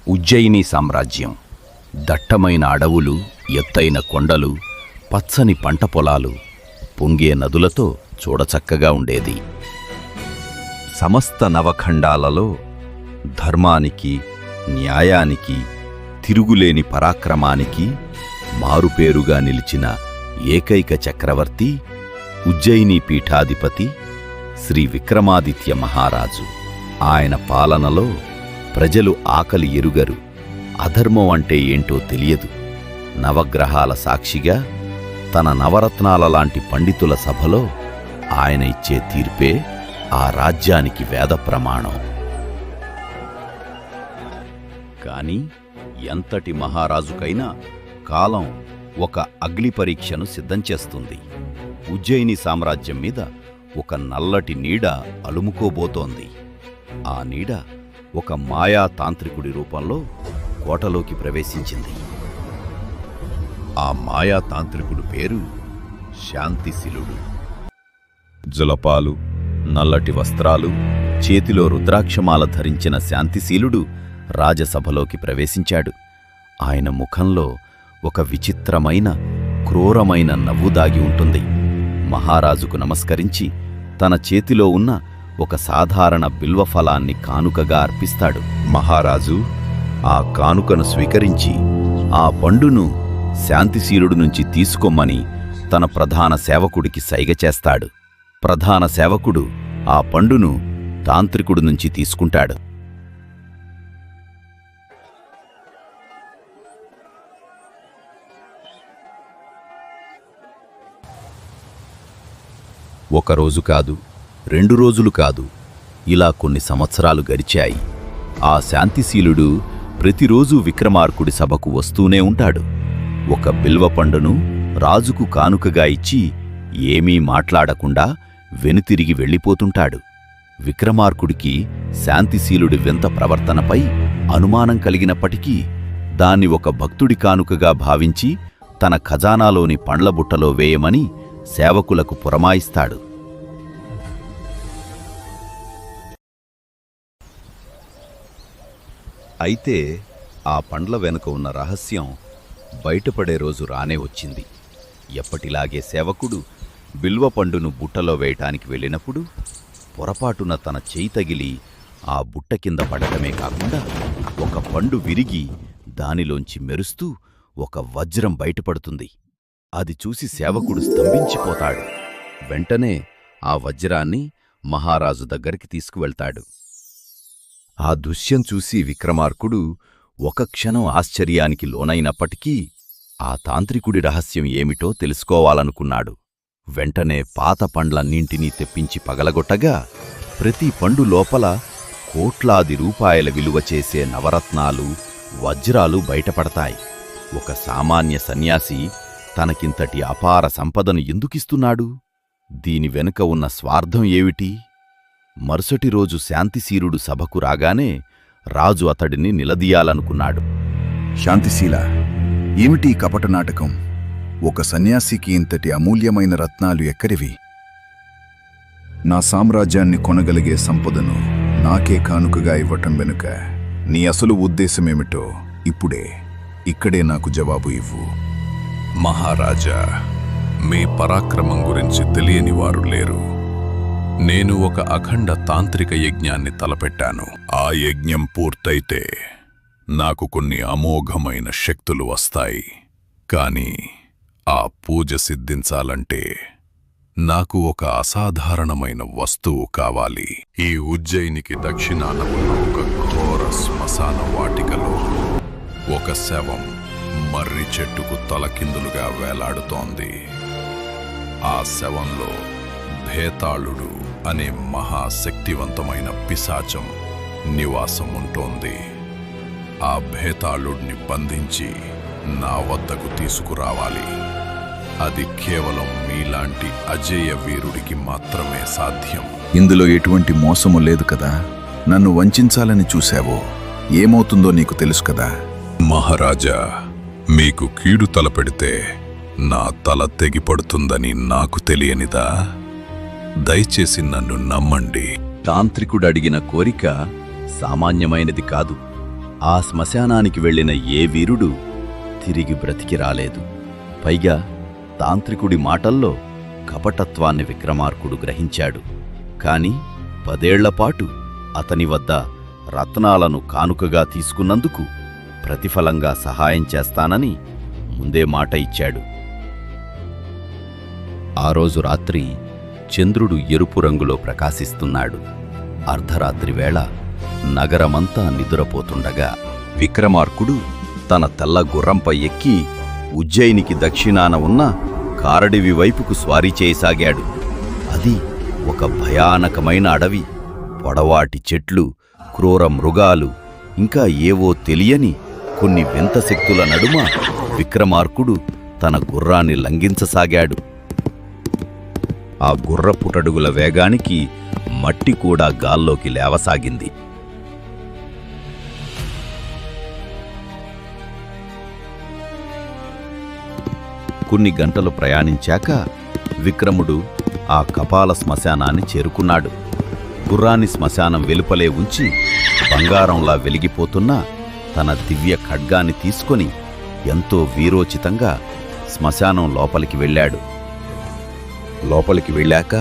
ఉజ్జయిని సామ్రాజ్యం. దట్టమైన అడవులు, ఎత్తైన కొండలు, పచ్చని పంట పొలాలు, పొంగే నదులతో చూడచక్కగా ఉండేది. సమస్త నవఖండాలలో ధర్మానికి, న్యాయానికి, తిరుగులేని పరాక్రమానికి మారుపేరుగా నిలిచిన ఏకైక చక్రవర్తి ఉజ్జయిని పీఠాధిపతి శ్రీ విక్రమాదిత్య మహారాజు. ఆయన పాలనలో ప్రజలు ఆకలి ఎరుగరు, అధర్మం అంటే ఏంటో తెలియదు. నవగ్రహాల సాక్షిగా తన నవరత్నాల లాంటి పండితుల సభలో ఆయన ఇచ్చే తీర్పే ఆ రాజ్యానికి వేద ప్రమాణం. కాని ఎంతటి మహారాజుకైనా కాలం ఒక అగ్ని పరీక్షను సిద్ధం చేస్తుంది. ఉజ్జయిని సామ్రాజ్యం మీద ఒక నల్లటి నీడ అలుముకోబోతోంది. ఆ నీడ ఒక మాయా తాంత్రికుడి రూపంలో కోటలోకి ప్రవేశించింది. ఆ మాయా తాంత్రికుడు పేరు శాంతిశీలుడు. జులపాలు, నల్లటి వస్త్రాలు, చేతిలో రుద్రాక్షమాల ధరించిన శాంతిశీలుడు రాజసభలోకి ప్రవేశించాడు. ఆయన ముఖంలో ఒక విచిత్రమైన, క్రూరమైన నవ్వు దాగి ఉంటుంది. మహారాజుకు నమస్కరించి తన చేతిలో ఉన్న ఒక సాధారణ బిల్వఫలాన్ని కానుకగా అర్పిస్తాడు. మహారాజు ఆ కానుకను స్వీకరించి ఆ పండును శాంతిశీలుడు నుంచి తీసుకోమని తన ప్రధాన సేవకుడికి సైగ చేస్తాడు. ప్రధాన సేవకుడు ఆ పండును తాంత్రికుడు నుంచి తీసుకుంటాడు. ఒకరోజు కాదు, 2 రోజులు కాదు, ఇలా కొన్ని సంవత్సరాలు గడిచాయి. ఆ శాంతిశీలుడు ప్రతిరోజూ విక్రమార్కుడి సభకు వస్తూనే ఉంటాడు. ఒక బిల్వపండును రాజుకు కానుకగా ఇచ్చి ఏమీ మాట్లాడకుండా వెనుతిరిగి వెళ్ళిపోతుంటాడు. విక్రమార్కుడికి శాంతిశీలుడి వింత ప్రవర్తనపై అనుమానం కలిగినప్పటికీ దాన్ని ఒక భక్తుడి కానుకగా భావించి తన ఖజానాలోని పండ్లబుట్టలో వేయమని సేవకులకు పురమాయిస్తాడు. అయితే ఆ పండ్ల వెనుక ఉన్న రహస్యం బయటపడే రోజు రానే వచ్చింది. ఎప్పటిలాగే సేవకుడు బిల్వపండును బుట్టలో వేయటానికి వెళ్ళినప్పుడు పొరపాటున తన చేయి తగిలి ఆ బుట్ట కింద పడటమే కాకుండా ఒక పండు విరిగి దానిలోంచి మెరుస్తూ ఒక వజ్రం బయటపడుతుంది. అది చూసి సేవకుడు స్తంభించిపోతాడు. వెంటనే ఆ వజ్రాన్ని మహారాజు దగ్గరికి తీసుకువెళ్తాడు. ఆ దృశ్యం చూసి విక్రమార్కుడు ఒక క్షణం ఆశ్చర్యానికి లోనైనప్పటికీ ఆ తాంత్రికుడి రహస్యం ఏమిటో తెలుసుకోవాలనుకున్నాడు. వెంటనే పాత పండ్లన్నింటినీ తెప్పించి పగలగొట్టగా ప్రతి పండు లోపల కోట్లాది రూపాయల విలువ చేసే నవరత్నాలు, వజ్రాలు బయటపడతాయి. ఒక సామాన్య సన్యాసి తనకింతటి అపార సంపదను ఎందుకిస్తున్నాడు? దీని వెనుక ఉన్న స్వార్థం ఏమిటి? మరుసటి రోజు శాంతిశీలుడు సభకు రాగానే రాజు అతడిని నిలదీయాలనుకున్నాడు. శాంతిశీల, ఏమిటి కపట నాటకం? ఒక సన్యాసికి ఇంతటి అమూల్యమైన రత్నాలు ఎక్కడివి? నా సామ్రాజ్యాన్ని కొనగలిగే సంపదను నాకే కానుకగా ఇవ్వటం వెనుక నీ అసలు ఉద్దేశమేమిటో ఇక్కడే నాకు జవాబు ఇవ్వు. మహారాజా, మీ పరాక్రమం గురించి తెలియని వారు లేరు. నేను ఒక అఖండ తాంత్రిక యజ్ఞాన్ని తలపెట్టాను. ఆ యజ్ఞం పూర్తయితే నాకు కొన్ని అమోఘమైన శక్తులు వస్తాయి. కాని ఆ పూజ సిద్ధించాలంటే నాకు ఒక అసాధారణమైన వస్తువు కావాలి. ఈ ఉజ్జయినికి దక్షిణాన ఉన్న ఒక ఘోర శ్మశాన వాటికలో ఒక శవం మర్రి చెట్టుకు తలకిందులుగా వేలాడుతోంది. ఆ శవంలో భేతాళుడు అనే మహాశక్తివంతమైన పిశాచం నివాసం ఉంటోంది. ఆ భేతాళుడిని బంధించి నా వద్దకు తీసుకురావాలి. అది కేవలం మీలాంటి అజేయ వీరుడికి మాత్రమే సాధ్యం. ఇందులో ఎటువంటి మోసము లేదు కదా? నన్ను వంచాలని చూశావో? ఏమవుతుందో నీకు తెలుసు కదా? మహారాజా, మీకు కీడు తలపెడితే నా తల తెగిపడుతుందని నాకు తెలియనిదా? దయచేసి నన్ను నమ్మండి. తాంత్రికుడడిగిన కోరిక సామాన్యమైనది కాదు. ఆ శ్మశానానికి వెళ్ళిన ఏ వీరుడు తిరిగి బ్రతికి రాలేదు. పైగా తాంత్రికుడి మాటల్లో కపటత్వాన్ని విక్రమార్కుడు గ్రహించాడు. కాని 10 ఏళ్లపాటు అతని వద్ద రత్నాలను కానుకగా తీసుకున్నందుకు ప్రతిఫలంగా సహాయం చేస్తానని ముందే మాట ఇచ్చాడు. ఆ రోజు రాత్రి చంద్రుడు ఎరుపు రంగులో ప్రకాశిస్తున్నాడు. అర్ధరాత్రి వేళ నగరమంతా నిదురపోతుండగా విక్రమార్కుడు తన తెల్ల గుర్రంపై ఎక్కి ఉజ్జయినికి దక్షిణాన ఉన్న కారడివి వైపుకు స్వారీ చేయసాగాడు. అది ఒక భయానకమైన అడవి. పొడవాటి చెట్లు, క్రూర మృగాలు, ఇంకా ఏవో తెలియని కొన్ని వింత శక్తుల నడుమ విక్రమార్కుడు తన గుర్రాన్ని లంఘించసాగాడు. ఆ గుర్రపుటడుగుల వేగానికి మట్టి కూడా గాల్లోకి లేవసాగింది. కొన్ని గంటలు ప్రయాణించాక విక్రముడు ఆ కపాల శ్మశానాన్ని చేరుకున్నాడు. గుర్రాన్ని శ్మశానం వెలుపలే ఉంచి బంగారంలా వెలిగిపోతున్న తన దివ్య ఖడ్గాన్ని తీసుకొని ఎంతో వీరోచితంగా శ్మశానం లోపలికి వెళ్ళాడు. లోపలికి వెళ్ళాక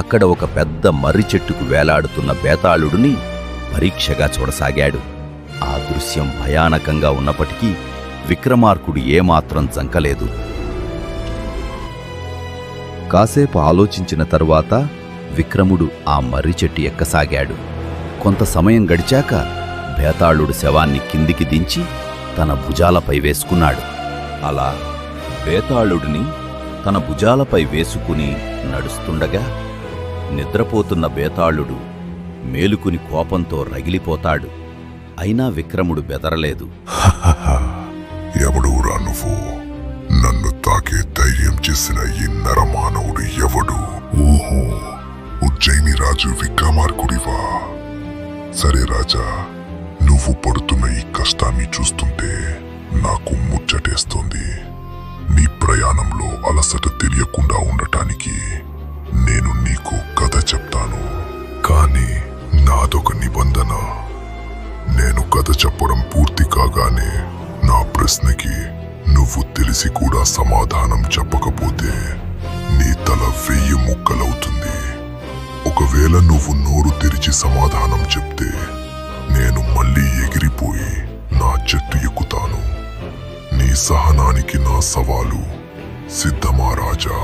అక్కడ ఒక పెద్ద మర్రి చెట్టుకు వేలాడుతున్న బేతాళుడిని పరీక్షగా చూడసాగాడు. ఆ దృశ్యం భయానకంగా ఉన్నప్పటికీ విక్రమార్కుడు ఏమాత్రం జంకలేదు. కాసేపు ఆలోచించిన తరువాత విక్రముడు ఆ మర్రి చెట్టు ఎక్కసాగాడు. కొంత సమయం గడిచాక బేతాళుడు శవాన్ని కిందికి దించి తన భుజాలపై వేసుకున్నాడు. అలా బేతాళుడిని తన భుజాలపై వేసుకుని నడుస్తుండగా నిద్రపోతున్న బేతాళుడు మేలుకుని కోపంతో రగిలిపోతాడు. అయినా విక్రముడు బెదరలేదు. ఎవడురా నువ్వు? నన్ను తాకే ధైర్యం చేసిన ఈ నరమానవుడు ఎవడు? ఓహో, ఉజ్జయిని రాజు విక్రమార్కుడివా? సరే రాజా, నువ్వు పడుతున్న ఈ కష్టాన్ని చూస్తుంటే నాకు ముచ్చటేస్తోంది. నీ ప్రయాణంలో అలసట తెలియకుండా ఉండటానికి నేను నీకు కథ చెప్తాను. కానీ నాదొక నిబంధన. నేను కథ చెప్పడం పూర్తి కాగానే నా ప్రశ్నకి నువ్వు తెలిసి కూడా సమాధానం చెప్పకపోతే నీ తల 1000 ముక్కలవుతుంది. ఒకవేళ నువ్వు నోరు తెరిచి సమాధానం చెప్తే నేను మళ్ళీ ఎగిరిపోయి నా చెట్టు ఎక్కుతాను. నీ సహనానికి నా సవాలు సిద్ధమా రాజా?